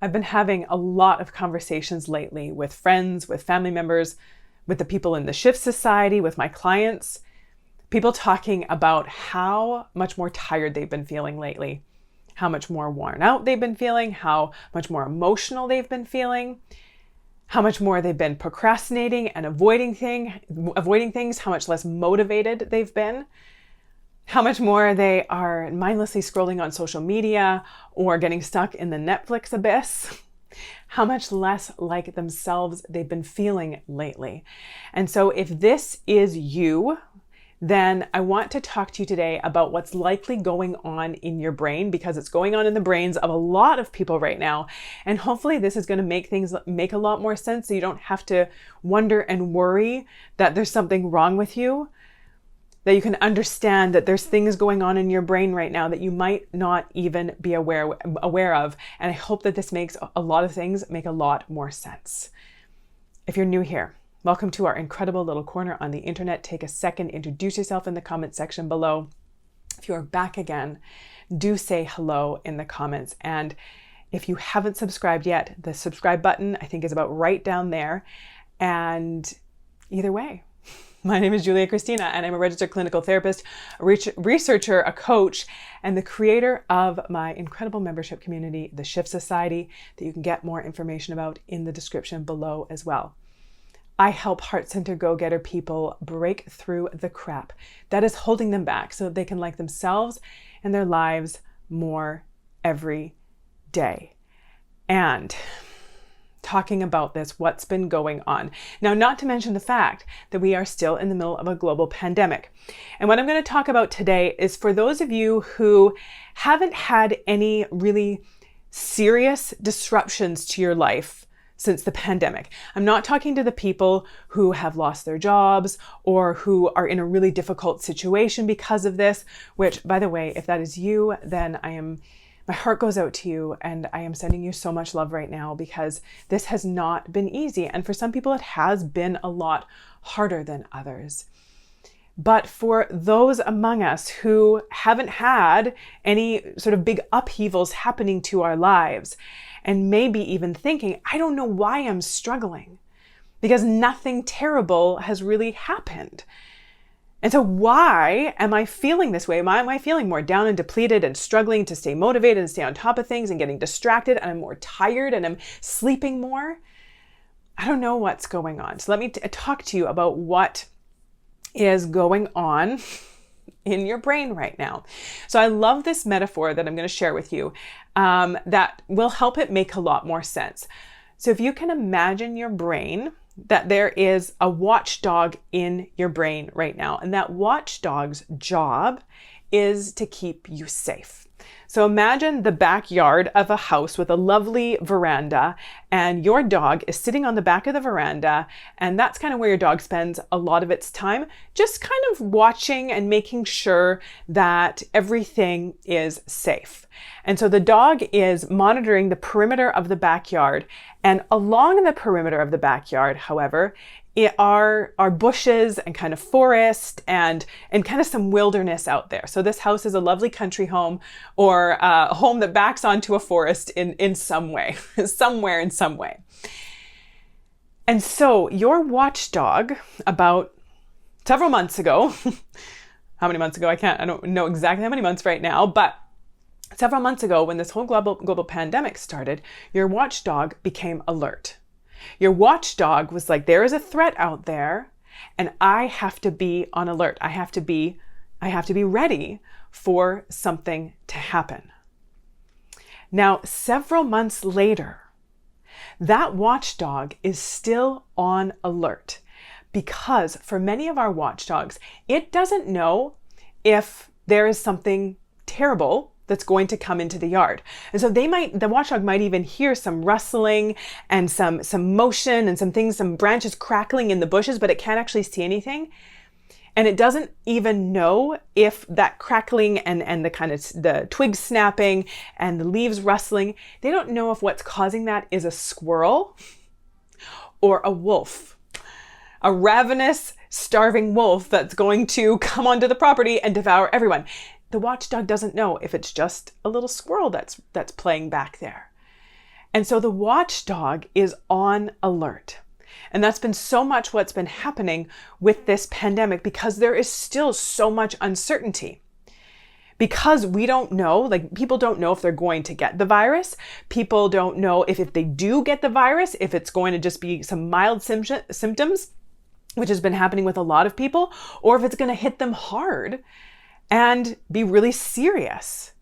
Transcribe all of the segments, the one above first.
I've been having a lot of conversations lately with friends, with family members, with the people in the Shift Society, with my clients, people talking about how much more tired they've been feeling lately, how much more worn out they've been feeling, how much more emotional they've been feeling, how much more they've been procrastinating and avoiding things, how much less motivated they've been, how much more they are mindlessly scrolling on social media or getting stuck in the Netflix abyss, how much less like themselves they've been feeling lately. And so if this is you, then I want to talk to you today about what's likely going on in your brain, because it's going on in the brains of a lot of people right now. And hopefully this is going to make things make a lot more sense, so you don't have to wonder and worry that there's something wrong with you, that you can understand that there's things going on in your brain right now that you might not even be aware of. And I hope that this makes a lot of things make a lot more sense. If you're new here, welcome to our incredible little corner on the internet. Take a second, introduce yourself in the comment section below. If you are back again, do say hello in the comments. And if you haven't subscribed yet, the subscribe button I think is about right down there. And either way, my name is Kristina, and I'm a registered clinical therapist, a researcher, a coach, and the creator of my incredible membership community, the Shift Society, that you can get more information about in the description below as well. I help heart-centered go-getter people break through the crap that is holding them back so that they can like themselves and their lives more every day. And talking about this, what's been going on. Now, not to mention the fact that we are still in the middle of a global pandemic. And what I'm going to talk about today is for those of you who haven't had any really serious disruptions to your life since the pandemic. I'm not talking to the people who have lost their jobs or who are in a really difficult situation because of this, which, by the way, if that is you, then my heart goes out to you, and I am sending you so much love right now, because this has not been easy. And for some people, it has been a lot harder than others. But for those among us who haven't had any sort of big upheavals happening to our lives, and maybe even thinking, I don't know why I'm struggling, because nothing terrible has really happened. And so why am I feeling this way? Why am I feeling more down and depleted and struggling to stay motivated and stay on top of things and getting distracted, and I'm more tired and I'm sleeping more? I don't know what's going on. So let me talk to you about what is going on in your brain right now. So I love this metaphor that I'm going to share with you that will help it make a lot more sense. So if you can imagine your brain, that there is a watchdog in your brain right now, and that watchdog's job is to keep you safe. So imagine the backyard of a house with a lovely veranda, and your dog is sitting on the back of the veranda, and that's kind of where your dog spends a lot of its time, just kind of watching and making sure that everything is safe. And so the dog is monitoring the perimeter of the backyard, and along the perimeter of the backyard, however, are bushes and kind of forest and kind of some wilderness out there. So this house is a lovely country home, or a home that backs onto a forest in some way, somewhere in some way. And so your watchdog, about several months ago, how many months ago? I don't know exactly how many months right now, but several months ago, when this whole global pandemic started, your watchdog became alert. Your watchdog was like, there is a threat out there, and I have to be on alert. I have to be ready for something to happen. Now, several months later, that watchdog is still on alert, because for many of our watchdogs, it doesn't know if there is something terrible that's going to come into the yard. And so the watchdog might even hear some rustling and some motion and some branches crackling in the bushes, but it can't actually see anything. And it doesn't even know if that crackling and the kind of the twigs snapping and the leaves rustling, they don't know if what's causing that is a squirrel or a wolf, a ravenous, starving wolf that's going to come onto the property and devour everyone. The watchdog doesn't know if it's just a little squirrel that's playing back there. And so the watchdog is on alert. And that's been so much what's been happening with this pandemic, because there is still so much uncertainty. Because we don't know, like people don't know if they're going to get the virus. People don't know if they do get the virus, if it's going to just be some mild symptoms, which has been happening with a lot of people, or if it's going to hit them hard and be really serious.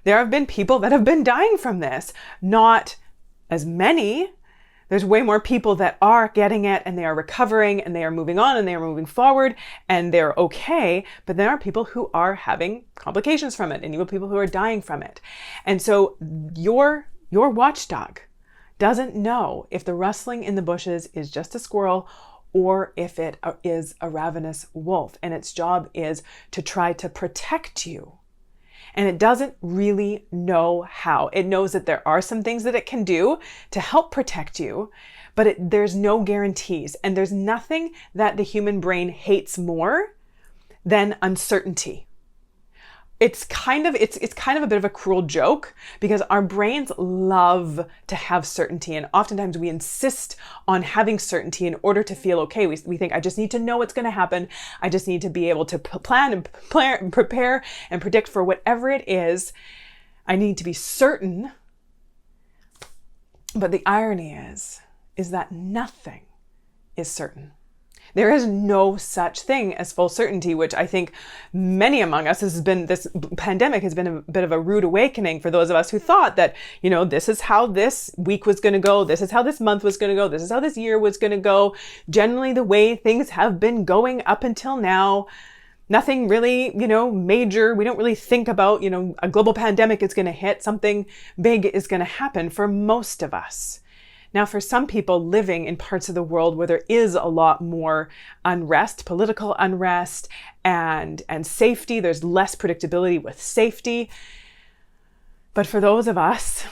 There have been people that have been dying from this, not as many. There's way more people that are getting it and they are recovering and they are moving on and they are moving forward and they're okay. But there are people who are having complications from it, and even people who are dying from it. And so your watchdog doesn't know if the rustling in the bushes is just a squirrel or if it is a ravenous wolf. And its job is to try to protect you. And it doesn't really know how. It knows that there are some things that it can do to help protect you, but there's no guarantees. And there's nothing that the human brain hates more than uncertainty. It's kind of a bit of a cruel joke, because our brains love to have certainty. And oftentimes we insist on having certainty in order to feel okay. We think, I just need to know what's going to happen. I just need to be able to plan and prepare and predict for whatever it is. I need to be certain. But the irony is that nothing is certain. There is no such thing as full certainty, which I think many among us this pandemic has been a bit of a rude awakening for those of us who thought that, this is how this week was going to go. This is how this month was going to go. This is how this year was going to go. Generally, the way things have been going up until now, nothing really, major. We don't really think about, a global pandemic is going to hit. Something big is going to happen for most of us. Now, for some people living in parts of the world where there is a lot more unrest, political unrest and safety, there's less predictability with safety. But for those of us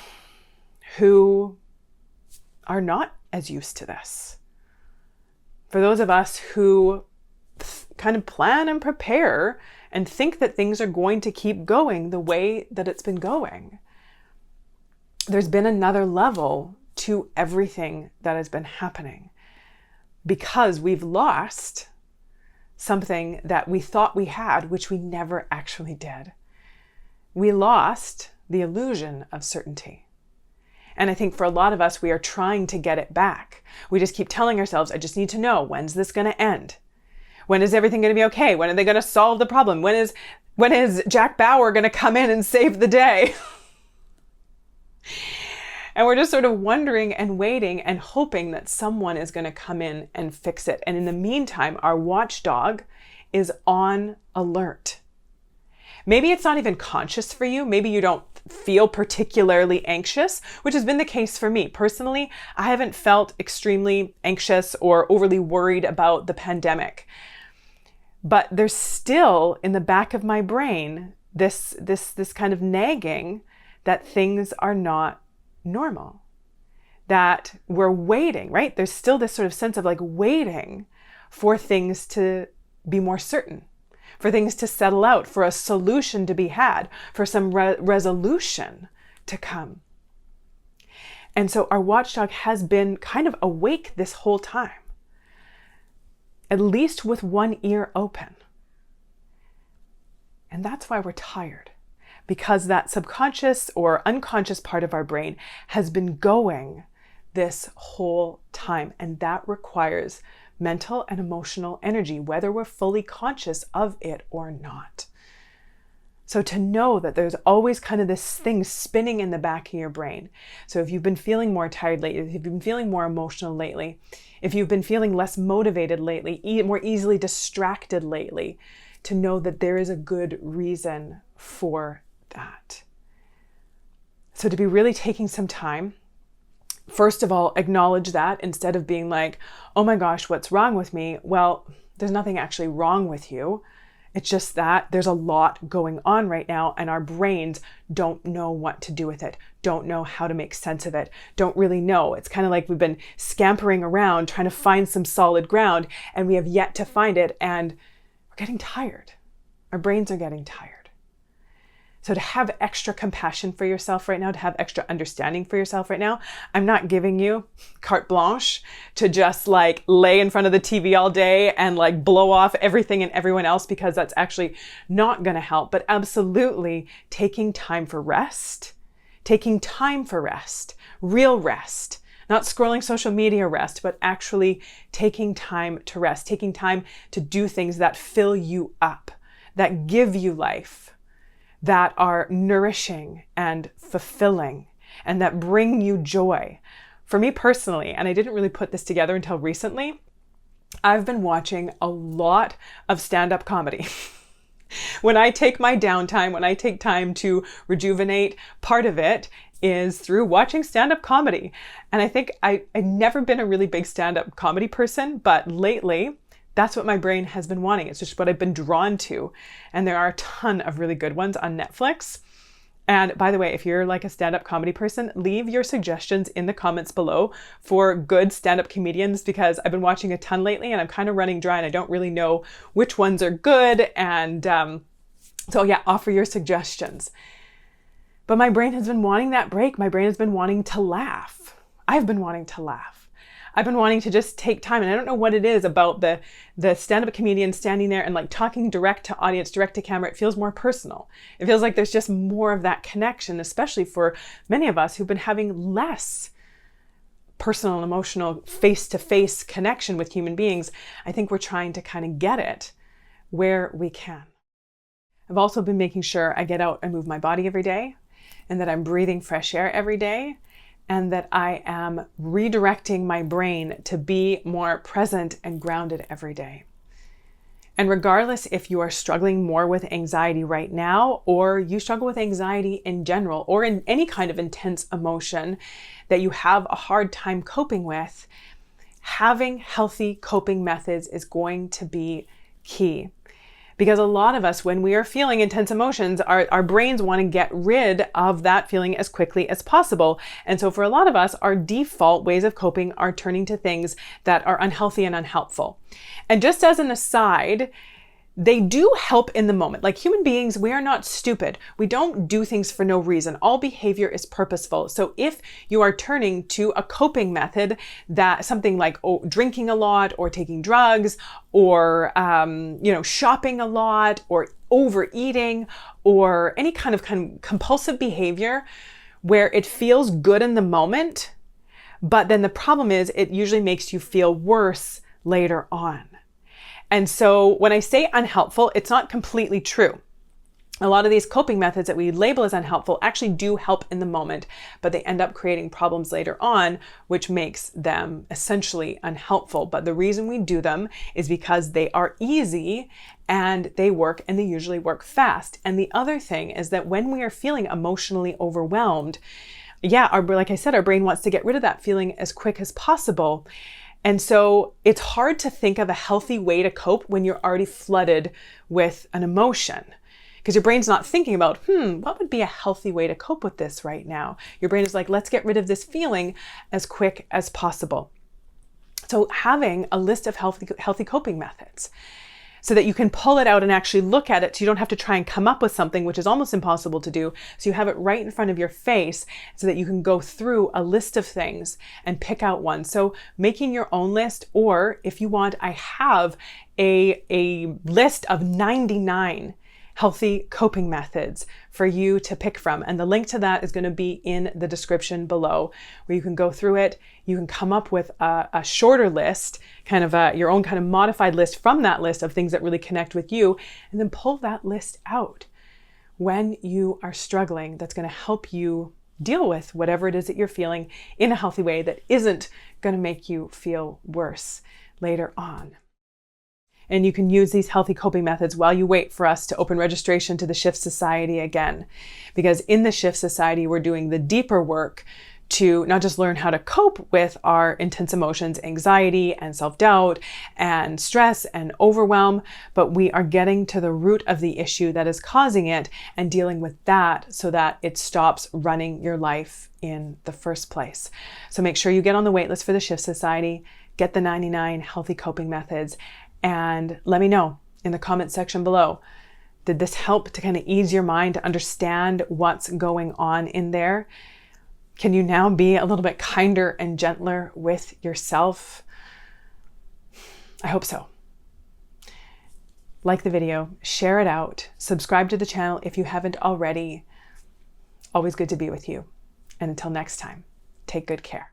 who are not as used to this, for those of us who kind of plan and prepare and think that things are going to keep going the way that it's been going, there's been another level to everything that has been happening, because we've lost something that we thought we had, which we never actually did. We lost the illusion of certainty. And I think for a lot of us, we are trying to get it back. We just keep telling ourselves, I just need to know, when's this going to end? When is everything going to be okay? When are they going to solve the problem? When is Jack Bauer going to come in and save the day? And we're just sort of wondering and waiting and hoping that someone is going to come in and fix it. And in the meantime, our watchdog is on alert. Maybe it's not even conscious for you. Maybe you don't feel particularly anxious, which has been the case for me. Personally, I haven't felt extremely anxious or overly worried about the pandemic. But there's still in the back of my brain this kind of nagging that things are not normal, that we're waiting, right? There's still this sort of sense of waiting for things to be more certain, for things to settle out, for a solution to be had, for some resolution to come. And so our watchdog has been kind of awake this whole time, at least with one ear open. And that's why we're tired. Because that subconscious or unconscious part of our brain has been going this whole time. And that requires mental and emotional energy, whether we're fully conscious of it or not. So to know that there's always kind of this thing spinning in the back of your brain. So if you've been feeling more tired lately, if you've been feeling more emotional lately, if you've been feeling less motivated lately, more easily distracted lately, to know that there is a good reason for that. So to be really taking some time, first of all, acknowledge that instead of being like, oh my gosh, what's wrong with me? Well, there's nothing actually wrong with you. It's just that there's a lot going on right now and our brains don't know what to do with it, don't know how to make sense of it, don't really know. It's kind of like we've been scampering around trying to find some solid ground and we have yet to find it, and we're getting tired. Our brains are getting tired. So to have extra compassion for yourself right now, to have extra understanding for yourself right now, I'm not giving you carte blanche to just like lay in front of the TV all day and like blow off everything and everyone else, because that's actually not going to help. But absolutely taking time for rest, real rest, not scrolling social media rest, but actually taking time to rest, taking time to do things that fill you up, that give you life, that are nourishing and fulfilling, and that bring you joy. For me personally, and I didn't really put this together until recently, I've been watching a lot of stand-up comedy. When I take my downtime, when I take time to rejuvenate, part of it is through watching stand-up comedy. And I think I've never been a really big stand-up comedy person, but lately, that's what my brain has been wanting. It's just what I've been drawn to. And there are a ton of really good ones on Netflix. And by the way, if you're like a stand-up comedy person, leave your suggestions in the comments below for good stand-up comedians, because I've been watching a ton lately and I'm kind of running dry and I don't really know which ones are good. And so yeah, offer your suggestions. But my brain has been wanting that break. My brain has been wanting to laugh. I've been wanting to laugh. I've been wanting to just take time, and I don't know what it is about the stand-up comedian standing there and like talking direct to audience, direct to camera. It feels more personal. It feels like there's just more of that connection, especially for many of us who've been having less personal and emotional face-to-face connection with human beings. I think we're trying to kind of get it where we can. I've also been making sure I get out and move my body every day, and that I'm breathing fresh air every day, and that I am redirecting my brain to be more present and grounded every day. And regardless if you are struggling more with anxiety right now, or you struggle with anxiety in general, or in any kind of intense emotion that you have a hard time coping with, having healthy coping methods is going to be key. Because a lot of us, when we are feeling intense emotions, our brains want to get rid of that feeling as quickly as possible. And so for a lot of us, our default ways of coping are turning to things that are unhealthy and unhelpful. And just as an aside, they do help in the moment. Like human beings, we are not stupid. We don't do things for no reason. All behavior is purposeful. So if you are turning to a coping method, that something like drinking a lot, or taking drugs, or shopping a lot, or overeating, or any kind of compulsive behavior where it feels good in the moment, but then the problem is it usually makes you feel worse later on. And so when I say unhelpful, it's not completely true. A lot of these coping methods that we label as unhelpful actually do help in the moment, but they end up creating problems later on, which makes them essentially unhelpful. But the reason we do them is because they are easy and they work, and they usually work fast. And the other thing is that when we are feeling emotionally overwhelmed, like I said, our brain wants to get rid of that feeling as quick as possible. And so it's hard to think of a healthy way to cope when you're already flooded with an emotion, because your brain's not thinking about, what would be a healthy way to cope with this right now? Your brain is like, let's get rid of this feeling as quick as possible. So having a list of healthy coping methods, so that you can pull it out and actually look at it, so you don't have to try and come up with something, which is almost impossible to do. So you have it right in front of your face so that you can go through a list of things and pick out one. So making your own list, or if you want, I have a list of 99 healthy coping methods for you to pick from. And the link to that is going to be in the description below, where you can go through it. You can come up with a shorter list, your own kind of modified list from that list of things that really connect with you, and then pull that list out when you are struggling. That's going to help you deal with whatever it is that you're feeling in a healthy way that isn't going to make you feel worse later on. And you can use these healthy coping methods while you wait for us to open registration to the Shift Society again. Because in the Shift Society, we're doing the deeper work to not just learn how to cope with our intense emotions, anxiety and self-doubt and stress and overwhelm, but we are getting to the root of the issue that is causing it and dealing with that so that it stops running your life in the first place. So make sure you get on the wait list for the Shift Society, get the 99 healthy coping methods, and let me know in the comment section below, Did this help to kind of ease your mind to understand what's going on in there? Can you now be a little bit kinder and gentler with yourself? I hope so. Like the video, share it out, subscribe to the channel if you haven't already. Always good to be with you. And until next time, take good care.